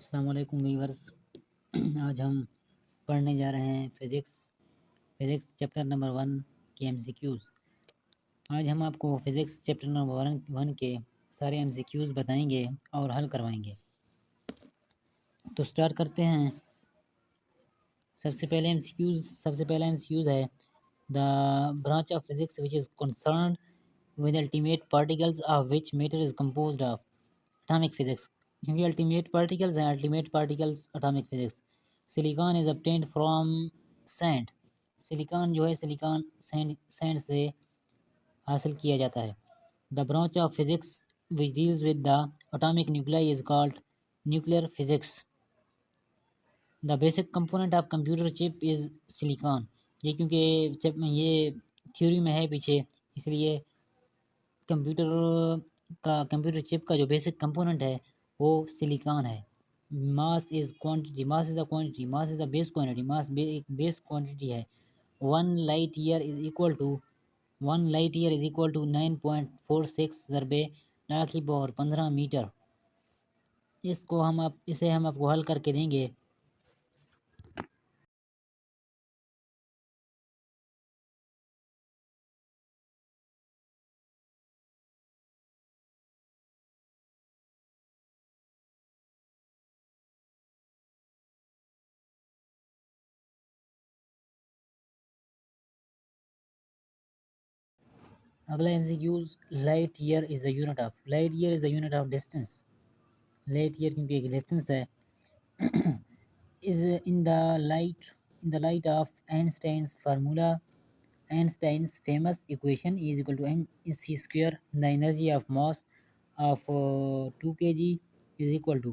अस्सलाम वालेकुम व्यूअर्स। आज हम पढ़ने जा रहे हैं फिज़िक्स चैप्टर नंबर 1 के एमसीक्यूज़। आज हम आपको फिज़िक्स चैप्टर नंबर 1 के सारे एमसीक्यूज़ बताएंगे और हल करवाएंगे। तो स्टार्ट करते हैं। सबसे पहला एमसीक्यूज़ है the branch of physics which is concerned with ultimate particles of which matter is composed of atomic physics. क्योंकि अल्टीमेट पार्टिकल्स हैं, ultimate particles atomic physics. Silicon is obtained from sand. Silicon जो है silicon sand से हासिल किया जाता है। The branch of physics which deals with the atomic nuclei is called nuclear physics. The basic component of computer chip is silicon. ये क्योंकि जब ये थ्योरी में है पीछे, इसलिए कंप्यूटर चिप का जो बेसिक कंपोनेंट है वो सिलिकॉन है। Mass is quantity, mass is a quantity, mass is a base quantity, एक बेस क्वांटिटी है। One light year is equal to 9.46 ज़रबे लाखी पावर 15 मीटर। इसे हम आपको हल करके देंगे। अगला MCQs, light year is the unit of distance. Light year क्योंकि एक डिस्टेंस है is in the light of Einstein's famous equation E is equal to mc square. The energy of mass of 2 kg is equal to,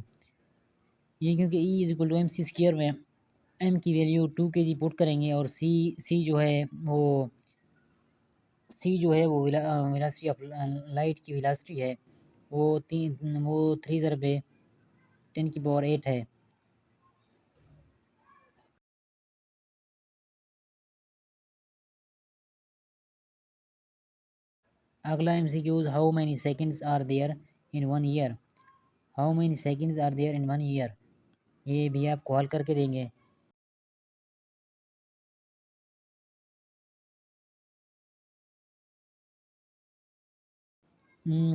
ये क्योंकि E is equal to mc square में m की value 2 kg put करेंगे और c जो है वो velocity of light की वेलोसिटी है, वो 3 ज़रबे 10 की पावर 8 है। अगला MCQs, how many seconds are there in 1 year. How many seconds are there in 1 year, ये भी आपको हल करके देंगे।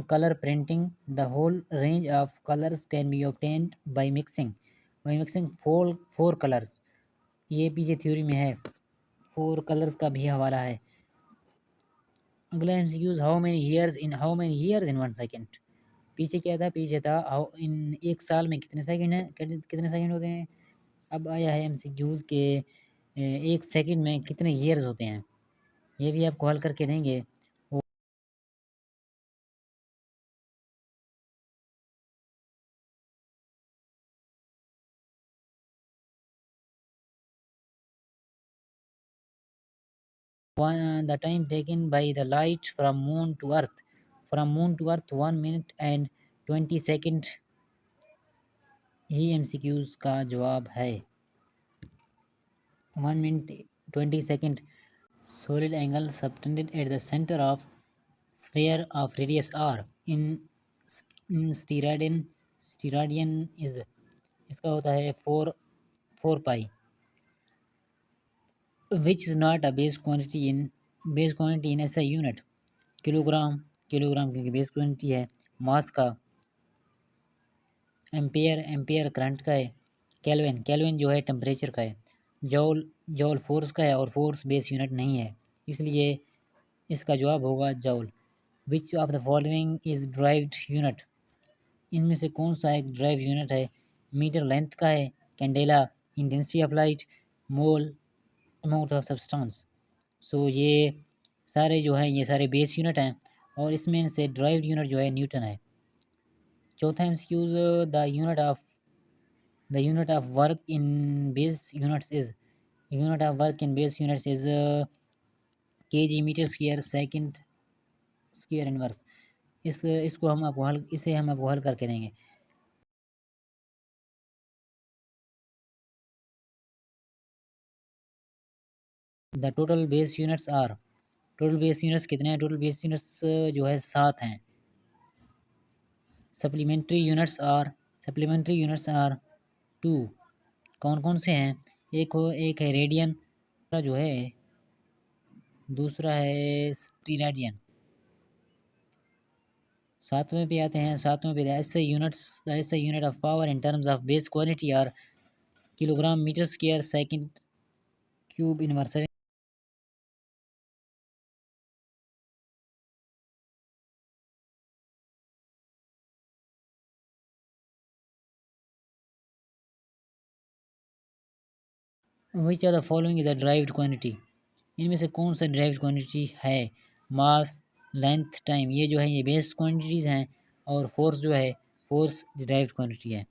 Colour printing, the whole range of colours can be obtained by mixing four colours. ये पीछे थ्योरी में है, 4 कलर्स का भी हवाला है। अगला MCQs, how many years in 1 second. पीछे था हाउ इन एक साल में कितने सेकंड हैं, कितने सेकंड होते हैं। अब आया है एमसीक्यूज के एक सेकंड में कितने ईयर्स होते हैं, ये भी आपको हल करके देंगे। 1 the time taken by the light from moon to earth 1 minute and 20 second he MCQs का जवाब है। 1 minute 20 second. solid angle subtended at the center of sphere of radius r in steradian is, इसका होता है 4 पाई, which is not a base quantity in SI unit। Kilogram क्योंकि base quantity है मास का। Ampere current का है। केल्विन जो है टेम्परेचर का है। जॉल फोर्स का है और फोर्स बेस यूनिट नहीं है, इसलिए इसका जवाब होगा joule. Which of the following is derived unit, इनमें से कौन सा एक ड्राइव यूनिट है। मीटर लेंथ का है। Candela intensity of light. Mole amount of substance. So ये सारे जो हैं ये सारे बेस यूनिट हैं और इसमें से ड्राइव्ड यूनिट जो है न्यूटन है। चौथा MCQs, the unit of work in base units is kg metre square second square inverse. इसे हम आपको हल करके देंगे। द टोटल बेस यूनिट्स कितने हैं। टोटल बेस यूनिट्स जो है 7 हैं। सप्लीमेंट्री यूनिट्स आर टू कौन कौन से हैं? एक है रेडियन, जो है दूसरा है स्टीराडियन। सातवें पे आते हैं। सातवें पे ऐसे unit of power in terms of base quality are kilogram metre square second cube inverse. Which are the following is a derived quantity? इनमें से कौन सा ड्राइव्ड क्वांटिटी है? मास, लेंथ, टाइम, ये जो है ये बेस क्वांटिटीज हैं, और फोर्स जो है फोर्स ड्राइव्ड क्वांटिटी है।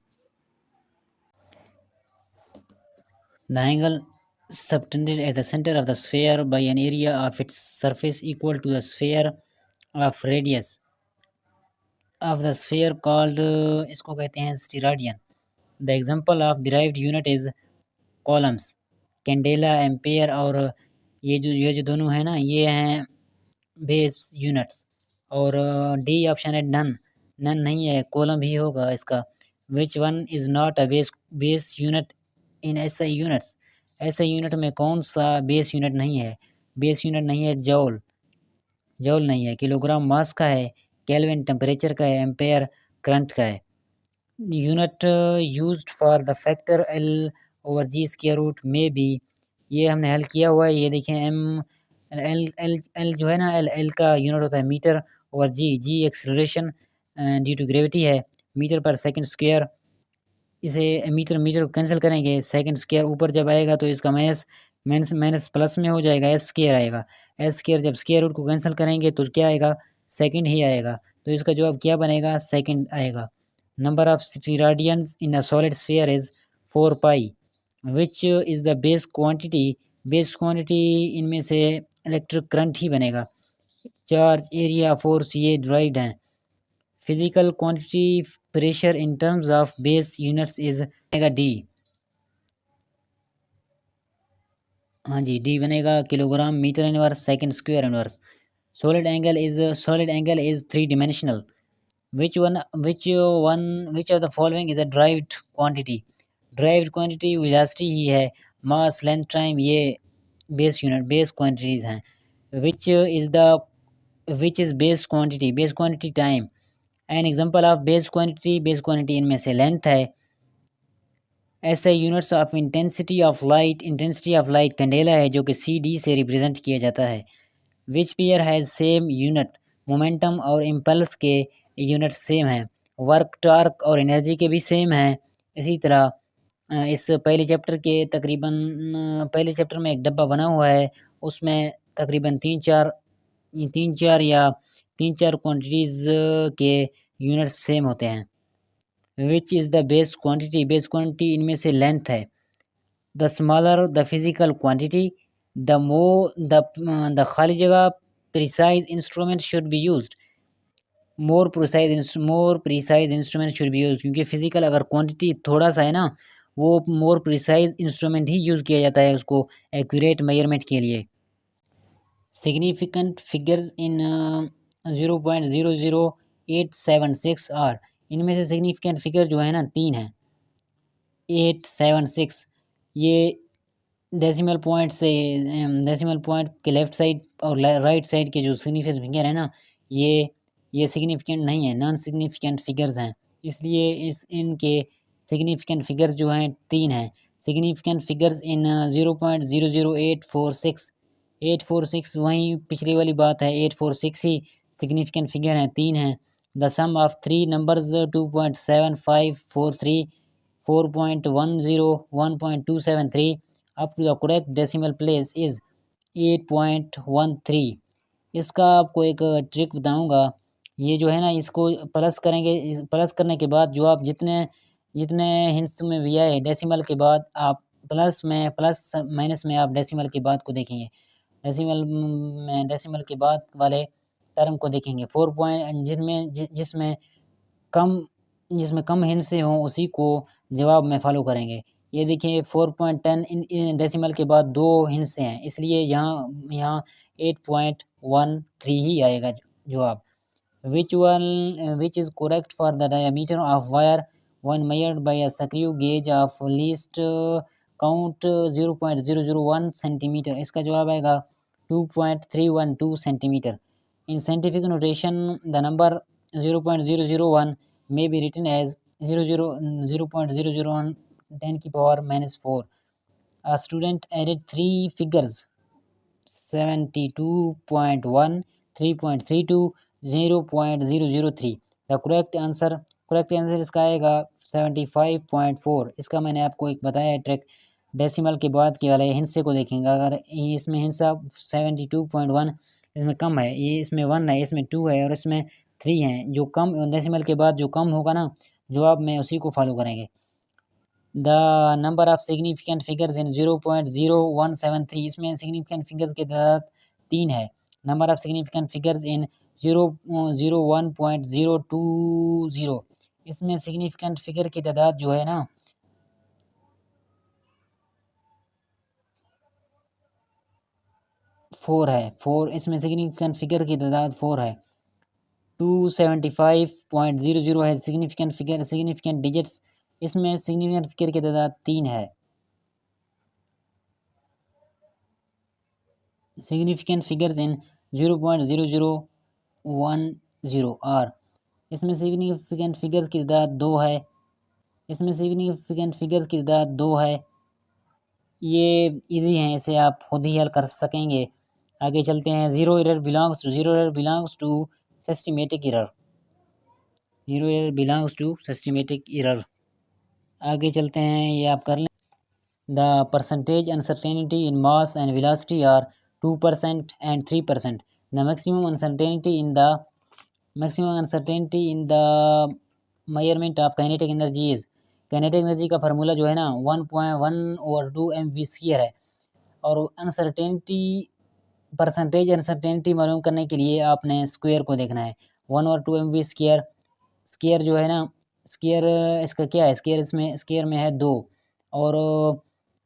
The angle subtended at the center of the sphere by an area of its surface equal to the sphere of radius of the sphere called इसको कहते हैं steradian. The example of derived unit is coulombs, candela, ampere, और ये जो दोनों है ना, ये हैं बेस यूनिट्स। और डी ऑप्शन है नन, नन नहीं है, कॉलम ही होगा इसका। Which one is not a base unit in SI units? ऐसे यूनिट में कौन सा बेस यूनिट नहीं है? बेस यूनिट नहीं है जॉल, जॉल नहीं है। किलोग्राम मास का है, केल्विन टेम्परेचर का है, एम्पेयर करंट का है। Unit used for the factor l over g square root में भी, ये हमने हल किया हुआ है। ये देखें एम एल एल एल जो है ना, एल एल का यूनिट होता है मीटर, और जी जी एक्सेलरेशन ड्यू टू ग्रेविटी है, मीटर पर सेकंड स्क्वायर। इसे मीटर मीटर को कैंसिल करेंगे, सेकंड स्क्वायर ऊपर जब आएगा तो इसका माइनस माइनस माइनस प्लस में हो जाएगा, एस स्क्वायर आएगा। एस स्क्वायर जब स्क्वायर रूट को कैंसिल करेंगे तो क्या आएगा? सेकंड ही आएगा। तो इसका जवाब क्या बनेगा? सेकंड आएगा। Number of steradians in a solid sphere is 4 pi. Which is the base quantity? Base quantity इनमें से इलेक्ट्रिक करंट ही बनेगा। चार्ज, एरिया, फोर्स ये ड्राइव्ड हैं। Physical quantity pressure in terms of base units is बनेगा D. हाँ जी, D बनेगा kilogram metre inverse second square inverse. Solid angle is three dimensional. Which of the following is a derived quantity? Derived quantity velocity ही है। मास, length, time ये base unit base quantities हैं। Which is base quantity? Base quantity time. An example of base quantity इनमें से length है। ऐसे units of intensity of light candela है, जो कि सी डी से रिप्रेजेंट किया जाता है। Which pair has same unit? Momentum और इम्पल्स के यूनिट सेम हैं। वर्क, टॉर्क और एनर्जी के भी सेम हैं। इसी तरह इस पहले चैप्टर में एक डब्बा बना हुआ है, उसमें तकरीबन तीन चार क्वांटिटीज़ के यूनिट्स सेम होते हैं। Which is the base quantity? Base quantity इनमें से लेंथ है। The smaller the physical quantity, the खाली जगह precise instrument should be used. More precise instrument should be use, क्योंकि फिजिकल अगर क्वांटिटी थोड़ा सा है ना, वो मोर प्रिसाइज इंस्ट्रूमेंट ही यूज़ किया जाता है उसको एक्यूरेट मेजरमेंट के लिए। Significant figures in 0.00876 are. इनमें से सिग्निफिकेंट फिगर जो है ना, 3 है। 876 ये डेसिमल पॉइंट के लेफ़्ट साइड और राइट साइड के जो सिग्निफिकेंट फिगर है ना, ये सिग्निफिकेंट नहीं है, नॉन सिग्निफिकेंट फिगर्स हैं। इसलिए इनके सिग्निफिकेंट फिगर्स जो हैं 3 हैं। सिग्निफिकेंट फिगर्स इन 0.00846 वहीं पिछली वाली बात है, 846 ही सिग्निफिकेंट फिगर हैं, 3 हैं। The sum of three numbers 2.7543 4.10 1.273 up to the correct decimal place is 8.13। इसका आपको एक ट्रिक बताऊंगा। ये जो है ना, इसको प्लस करेंगे, प्लस करने के बाद जो आप जितने जितने हिंट्स में भी आए डेसिमल के बाद, आप प्लस माइनस में आप डेसिमल के बाद को देखेंगे। डेसिमल के बाद वाले टर्म को देखेंगे। 4 पॉइंट कम जिसमें कम हिंस से हों उसी को जवाब में फॉलो करेंगे। ये देखिए 4.10 इन डेसिमल के बाद 2 हिंस से हैं, इसलिए यहाँ 8.13 ही आएगा जवाब। Which is correct for the diameter of wire when measured by a screw gauge of least count 0.001 centimetre. इसका जवाब आएगा 2.312 centimetre. In scientific notation, the number 0.001 may be written as 0.001 10 की power -4. A student added three figures 72.1, 3.32, 0.003। The correct answer इसका आएगा 75.4। इसका मैंने आपको एक बताया ट्रिक, डेसिमल के बाद के वाले हिंसे को देखेंगे। अगर इसमें हिंसा 72.1 इसमें कम है, ये इसमें 1 है, इसमें 2 है और इसमें 3 है, जो कम डेसिमल के बाद जो कम होगा ना जवाब में उसी को फॉलो करेंगे। The number of significant figures इन 0.0173, इसमें सिग्निफिकेंट फिगर्स की तादाद 3 है। नंबर ऑफ सिग्निफिकेंट फिगर्स इन 0.020, इसमें सिग्निफिकेंट फिगर की तादाद जो है ना 4 है। 4 इसमें सिग्निफिकेंट फिगर की तादाद 4 है। 275.00 है सिग्निफिकेंट फिगर, सिग्निफिकेंट डिजिट्स, इसमें सिग्निफिकेंट फिगर की तादाद 3 है। सिग्निफिकेंट फिगर्स इन 0.0010 आर, इसमें सिग्निफिकेंट फिगर्स की तादाद 2 है। इसमें सिग्निफिकेंट फिगर्स की तादाद 2 है। ये इजी हैं, इसे आप खुद ही हल कर सकेंगे। आगे चलते हैं। Zero error belongs to systematic error. Zero error belongs to systematic error. आगे चलते हैं, ये आप कर लें। The percentage uncertainty in mass and velocity are 2% and 3%. The maximum uncertainty in the measurement of kinetic energy is, kinetic energy का formula जो है ना 1.1/2 mv² है। और परसेंटेज अनसर्टेनिटी मालूम करने के लिए आपने स्क्वायर को देखना है। 1/2 mv², स्क्वायर जो है ना, स्क्वायर इसका क्या है, स्क्वायर में है 2 और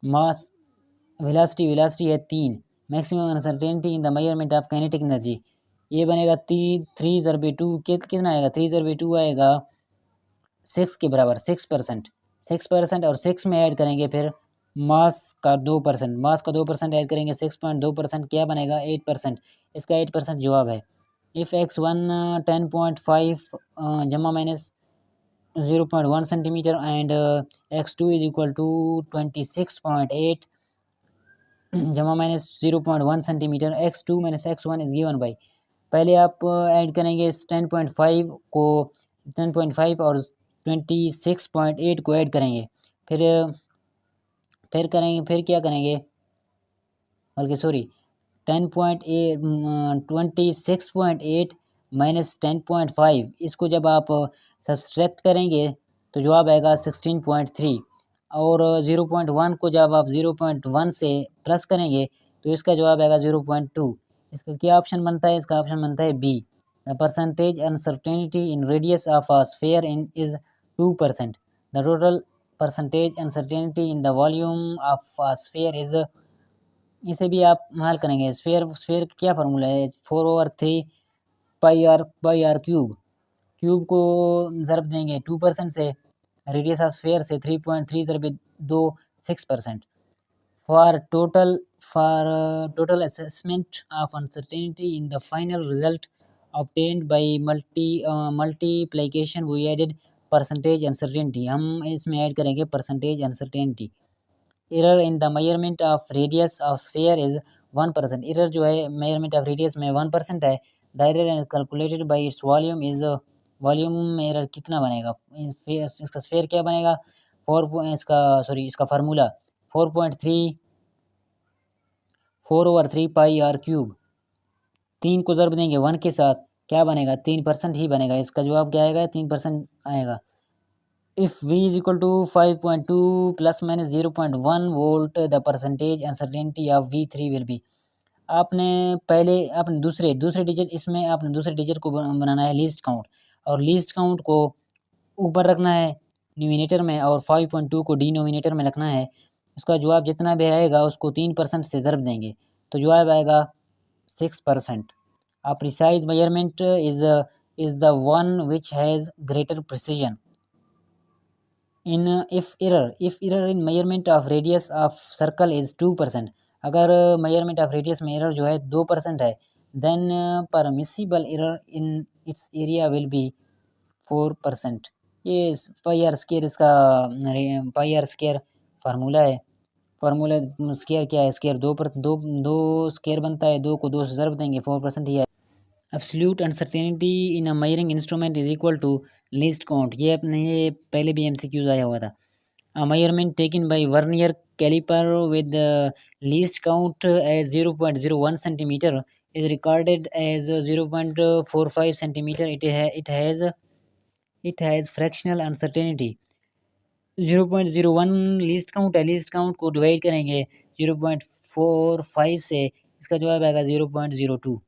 मास वेलोसिटी है 3। Maximum uncertainty in the measurement of kinetic energy, ये बनेगा 3/2 कितना आएगा, 3/2 आएगा 6 के बराबर, 6% और 6 में ऐड करेंगे फिर मास का 2% ऐड करेंगे, 6.2% क्या बनेगा 8%। इसका 8% जवाब है। इफ़ x1 10.5 जमा minus 0.1 centimetre and x2 is equal to 26.8 जमा minus 0.1 centimetre, x2 minus x1 is given by, पहले आप ऐड करेंगे 10.5 और 26.8 को ऐड करेंगे, फिर क्या करेंगे, बल्कि सॉरी 26.8 माइनस 10.5, इसको जब आप सब्सट्रैक्ट करेंगे तो जवाब आएगा 16.3 और 0.1 को जब आप 0.1 से प्लस करेंगे तो इसका जवाब आएगा 0.2। इसका क्या ऑप्शन बनता है, इसका ऑप्शन बनता है B. The percentage uncertainty in radius of a sphere is 2%। The total percentage uncertainty in the volume of a sphere is, इसे भी आप हल करेंगे। स्फीयर क्या फार्मूला है, 4/3 पाई आर क्यूब को ज़रब देंगे 2% से, रेडियस ऑफ स्फीयर से 3.3 ज़रब 2 6%। For total assessment of uncertainty in the final result obtained by multiplication we added percentage uncertainty, हम इसमें ऐड करेंगे percentage uncertainty. Error in the measurement of radius of sphere is 1%। Error जो है measurement of radius में 1% है। The error calculated by its volume is, volume में error कितना बनेगा, इसका स्फीयर क्या बनेगा, इसका फार्मूला 4/3 पाई आर क्यूब, 3 को ज़रब देंगे 1 के साथ, क्या बनेगा 3% ही बनेगा। इसका जवाब क्या आएगा, 3% आएगा। If v is equal to 5.2 plus minus 0.1 volt the percentage uncertainty of v3 will be. आपने दूसरे डिजिट, इसमें आपने दूसरे डिजिट को बनाना है लीस्ट काउंट, और लीस्ट काउंट को ऊपर रखना है न्यूमिनेटर में और 5.2 को डिनोमिनेटर में रखना है। इसका जवाब जितना भी आएगा उसको 3% से ज़रब देंगे तो जवाब आएगा 6%। A precise measurement is the one which has greater precision. In if error in measurement of radius of circle is 2%, अगर मेजरमेंट ऑफ रेडियस में एरर जो है 2% है, then permissible error in its area will be 4%। ये pi r square इसका pi r square formula है। Formula square क्या है, स्क्वायर दो स्क्वायर बनता है, 2 को 2 से ज़रब देंगे, 4% ही है। Absolute uncertainty in a measuring instrument is equal to least count, ये अपने ये पहले भी एमसीक्यूज आया हुआ था। A measurement taken by vernier caliper with the least count as 0.01 centimeter is recorded as 0.45 centimeter. It has fractional uncertainty 0.01 least count है, least count को डिवाइड करेंगे 0.45 से, इसका जवाब आएगा 0.02।